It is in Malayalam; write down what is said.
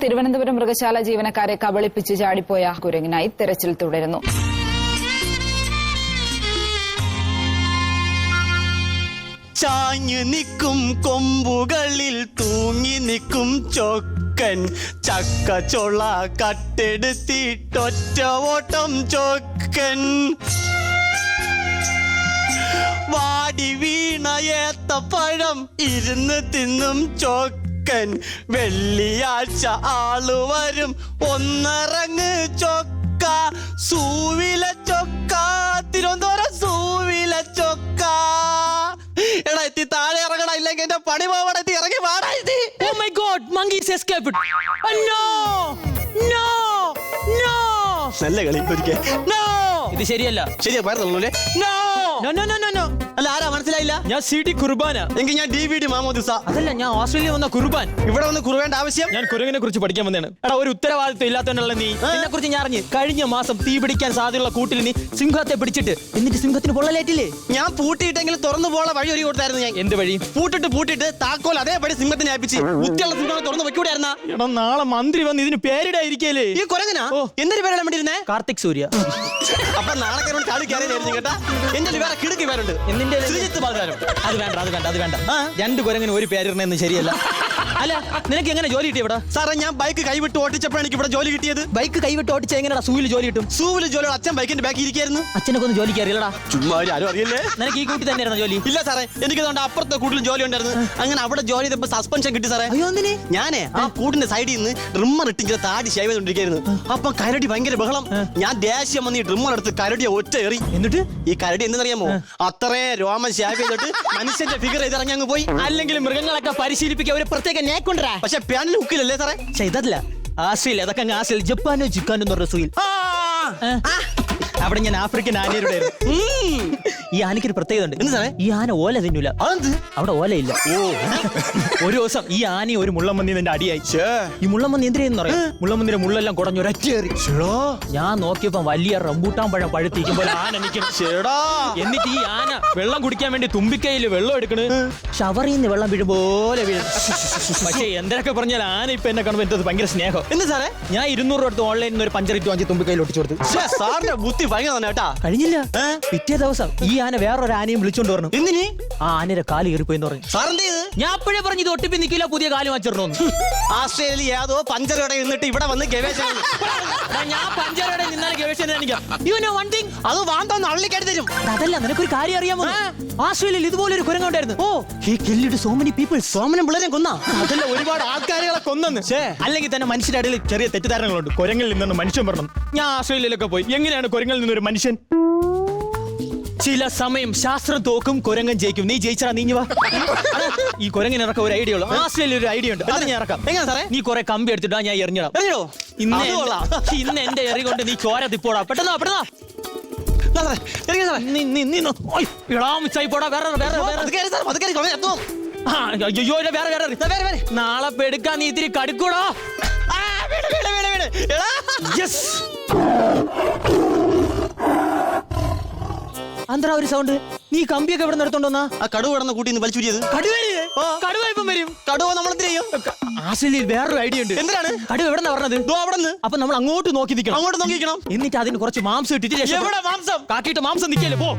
തിരുവനന്തപുരം മൃഗശാല ജീവനക്കാരെ കബളിപ്പിച്ച് ചാടിപ്പോയ കുരങ്ങിനായി തെരച്ചിൽ തുടരുന്നു. ചാഞ്ഞു നിൽക്കും കൊമ്പുകളിൽ തൂങ്ങി നിൽക്കും ചൊക്കൻ ചക്കച്ചൊള കട്ടെടുത്തിട്ടൊറ്റ ഓട്ടം ചൊക്കൻ വാടി വീണ ഏത്തപ്പഴം ഇരുന്ന് തിന്നും ചൊക്കൻ വെള്ളിയാഴ്ച ആള് വരും ഒന്നിറങ്ങ് ചൊക്ക സൂവിലെ ചൊക്ക തിരുവനന്തപുരം സൂവിലെ ചൊക്ക എടാ എത്തി താഴെ ഇറങ്ങണ ഇല്ലെങ്കിൽ എന്റെ പണി പോവണ എത്തി ഇറങ്ങി വാടാ എത്തി. Oh my God, monkeys escaped. Oh, no, no, no. നല്ല കളി ഒരിക്കൽ. No. ഇത് ശരിയല്ല. ശരിയാ പറയുന്നുള്ളൂല്ലേ? No. No, no, no, no, no. അല്ല ആരാ മനസ്സിലായില്ല? ഞാൻ CD കുർബാന. എങ്കിൽ ഞാൻ DVD മാമോദിസ. അതല്ല, ഞാൻ ഓസ്ട്രേലിയ വന്ന കുർബാൻ. ഇവിടെ വന്ന് കുറുവേണ്ട ആവശ്യം? ഞാൻ കുരങ്ങിനെ കുറിച്ച് പഠിക്കാൻ വന്നതാണ്. എടാ ഒരു ഉത്തരവാദിത്വം ഇല്ലാത്തവനല്ല നീ. ഇതിനെ കുറിച്ച് ഞാൻ അറിഞ്ഞ് കഴിഞ്ഞ മാസം തീ പിടിക്കാൻ സാധ്യതയുള്ള കൂട്ടിൽ നീ സിംഹത്തെ പിടിച്ചിട്ട് എന്നിട്ട് സിംഹത്തിന് പൊള്ളലേറ്റില്ലേ? ഞാൻ പൂട്ടിയിട്ടെങ്കിലും തുറന്നു പോകാനുള്ള വഴി ഒരു കൊടുത്തായിരുന്നു ഞാൻ. എന്ത് വഴി? പൂട്ടിട്ട് താക്കോൽ അതേപടി സിംഹത്തിനെ ഏൽപ്പിച്ച് കുട്ടിയുള്ള സിംഹം തുറന്നു വെക്കൂടായിരുന്ന. എടാ നാളെ മന്ത്രി വന്ന് ഇതിന് പേരിടായിരിക്കല്ലേ? ഈ കുരങ്ങനാ എന്തൊരു പേരാണ് വേണ്ടിയിരുന്നേ? കാർത്തിക് സൂര്യ. അപ്പൊ നാളെ ചാടി കയറിയായിരുന്നു കേട്ടാ. എന്റെ വേറെ കിടക്കി പേരുണ്ട്. ശ്രീജിത്ത് ബാലരാജ്. അത് വേണ്ട. രണ്ട് കുരങ്ങിന് ഒരു പേരിടണെന്ന് ശരിയല്ല. അല്ല നിനക്ക് എങ്ങനെ ജോലി കിട്ടി ഇവിടെ? സാറേ ഞാൻ ബൈക്ക് കൈവിട്ട് ഓടിച്ചപ്പോഴാണ് എനിക്ക് ഇവിടെ ജോലി കിട്ടിയത്. ബൈക്ക് കൈവിട്ട് ഓടിച്ച എങ്ങനെയാ സൂവിൽ ജോലി കിട്ടും? സൂവിൽ ജോലി അച്ഛൻ ബൈക്കിന്റെ ബാക്കി ഇരിക്കായിരുന്നു. അച്ഛനൊക്കെ ഒന്നും ജോലിക്ക് അറിയില്ലടാ. ചുമ്മാ ആരും അറിയില്ലേ? നിനക്ക് ഈ കൂട്ടി തന്നെയായിരുന്നു ജോലി? ഇല്ല സാറേ, എനിക്ക് അതുകൊണ്ട് അപ്പുറത്തെ കൂട്ടിലും ജോലി ഉണ്ടായിരുന്നു. അങ്ങനെ അവിടെ ജോലി ചെയ്തപ്പോ സസ്പെൻഷൻ കിട്ടി സാറേ. അയ്യോ എന്തിന്? ഞാനേ ആ കൂട്ടിന്റെ സൈഡിൽ നിന്ന് ഡ്രിമ്മർ ഇട്ടിങ്ങനെ താടി ഷേവ് ചെയ്തോണ്ടിരിക്കായിരുന്നു. അപ്പൊ കരടി ഭയങ്കര ബഹളം. ഞാൻ ദേഷ്യം വന്ന് ഈ ഡ്രിമ്മർ എടുത്ത് കരടിയെ ഒറ്റ എറി. എന്നിട്ട് ഈ കരടി എന്തെന്നറിയാമോ? അത്രേ രോമം ഷേവ് ചെയ്തിട്ട് മനുഷ്യന്റെ ഫിഗർ ചെയ്തിറങ്ങി അങ്ങ് പോയി. അല്ലെങ്കിൽ മൃഗങ്ങളൊക്കെ പരിശീലിപ്പിക്കാൻ ഒരു പ്രത്യേക നേക്കുണ്ടരാ. പക്ഷെ പാനിൽ ഹുക്കിലല്ലേ സാറേ? ഇതല്ല ആസിൽ, അതൊക്കെ ആസിൽ ജപ്പാനോ ജിക്കാനോ എന്ന് പറഞ്ഞ സൂയിൽ. അവിടെ ഞാൻ ആഫ്രിക്കൻ ആനയുടെ ഈ ആനയ്ക്കൊരു പ്രത്യേകത ഉണ്ട്. എന്ത് സാറേ? ഈ ആന ഓല തിന്നൂല. അവിടെ ഓലയില്ല. ഒരു ദിവസം ഈ ആന ഒരു മുള്ളമ്പന്നി എന്റെ അടിയായി. ഈ മുള്ളമ്പന്നി എന്തിനെന്ന് പറയാം? മുള്ളമ്പന്നിന്റെ മുള്ളെല്ലാം കുടഞ്ഞു ഒരറ്റേറി. ഞാൻ നോക്കിയപ്പോ വലിയ റംബൂട്ടാൻ പഴം പഴുത്തിരിക്കുമ്പോൾ ആന നിൽക്കണം. എന്നിട്ട് ഈ ആന വെള്ളം കുടിക്കാൻ വേണ്ടി തുമ്പിക്കൈയിൽ വെള്ളം എടുക്കണ്. ഷവറിൽ നിന്ന് വെള്ളം വീഴുപോലെ വീഴും. പക്ഷേ എന്തൊക്കെ പറഞ്ഞാൽ ആന ഇപ്പൊ എന്നെ കാണുമ്പോൾ എന്റെ ഭയങ്കര സ്നേഹം. എന്ത് സാറേ? ഞാൻ 200 രൂപ ഓൺലൈനിൽ നിന്ന് ഒരു പഞ്ചറിറ്റ് വാങ്ങി തുമ്പിക്കൈയിൽ ഒട്ടിച്ചു കൊടുത്തു. സാറിന്റെ ബുദ്ധി ഭയങ്കര തന്നെ കേട്ടാ. കഴിഞ്ഞില്ല, പിറ്റേ ദിവസം ഈ ആന വേറൊരു ആനയും വിളിച്ചോണ്ട് പറഞ്ഞു. എന്തിനി? ആ ആനയുടെ കാല് കയറിപ്പോയെന്ന് പറഞ്ഞു. സാറെന്ത് ചെയ്ത്? ഞാൻ അപ്പോഴേ പറഞ്ഞു ഇത് ഒട്ടിപ്പി നിൽക്കില്ല, പുതിയ കാല് വാങ്ങിച്ചിടണോന്ന്. ആസ്ട്രേലിയ ഏതോ പഞ്ചറയുടെ നിന്നിട്ട് ഇവിടെ വന്ന് ഗവേഷണം. ഞാൻ പഞ്ചറയുടെ നിന്നാലും ഗവേഷണം കാണിക്കാം. You know one thing? അത് വാന്തോന്ന് അള്ളിക്കടി തരും. അതല്ല, നിനക്കൊരു കാര്യം അറിയാമോ? ആസ്ട്രേലിയയിൽ ഇതുപോലെ ഒരു കുരങ്ങ് ഉണ്ടായിരുന്നു. he killed so many people. സോമനം പിള്ളേരെ കൊന്നാ? അതല്ല, ഒരുപാട് ആൾക്കാരെ കൊന്നെന്ന്. അല്ലെങ്കിൽ തന്നെ മനുഷ്യരുടെ ഇടയിൽ ചെറിയ തെറ്റിദ്ധാരണകളുണ്ട്. കുരങ്ങിൽ നിന്നാണ് മനുഷ്യൻ പറഞ്ഞു. ഞാൻ ആസ്ട്രേലിയയിലൊക്കെ പോയി. എങ്ങനെയാണ് കുരങ്ങിൽ നിന്നൊരു മനുഷ്യൻ? ചില സമയം ശാസ്ത്രം തോക്കും, കുരങ്ങൻ ജയിക്കും. നീ ജയിച്ചാ നീ വാ. ഈ കുരങ്ങിന് ഇറക്കാൻ ഒരു ഐഡിയ ഉള്ളു. ആസ്ട്രേലിയ ഒരു ഐഡിയ ഉണ്ട്, അത് ഞാൻ ഇറക്കാം. എങ്ങനെ സാറേ? നീ കുറെ കമ്പി എടുത്തിട്ടാ ഞാൻ എറിഞ്ഞിടാം. ഇന്ന് എന്റെ എറി കൊണ്ട് നീ ചോര തിപ്പോടാ. പെട്ടെന്നോ പെട്ടെന്നോ. നാളെ പെടുക്കാൻ നീ ഇത്തിരി കടുക്കൂടാ. അന്തരാ ഒരു സൗണ്ട്. നീ കമ്പിയൊക്കെ എവിടെ നിർത്തോണ്ടോന്നാ? ആ കടുവ കിടന്ന കൂട്ടി വലിച്ചൂരിയത്. കടുവ ഇപ്പം വരും. കടുവ നമ്മൾ എന്ത് ചെയ്യും? ആസ്ട്രേലിയയിൽ വേറൊരു ഐഡിയ ഉണ്ട്. എന്തിനാണ്? കടുവ എവിടെ പറഞ്ഞത്? അവിടെ. അപ്പൊ നമ്മൾ അങ്ങോട്ട് നോക്കി നിൽക്കണം. അങ്ങോട്ട് നോക്കിക്കണം. എന്നിട്ട് അതിന് കുറച്ച് മാംസം ഇട്ടിട്ട്. എവിടെ മാംസം? കാക്കിയിട്ട് മാംസം നിൽക്കല്ലേ. പോ.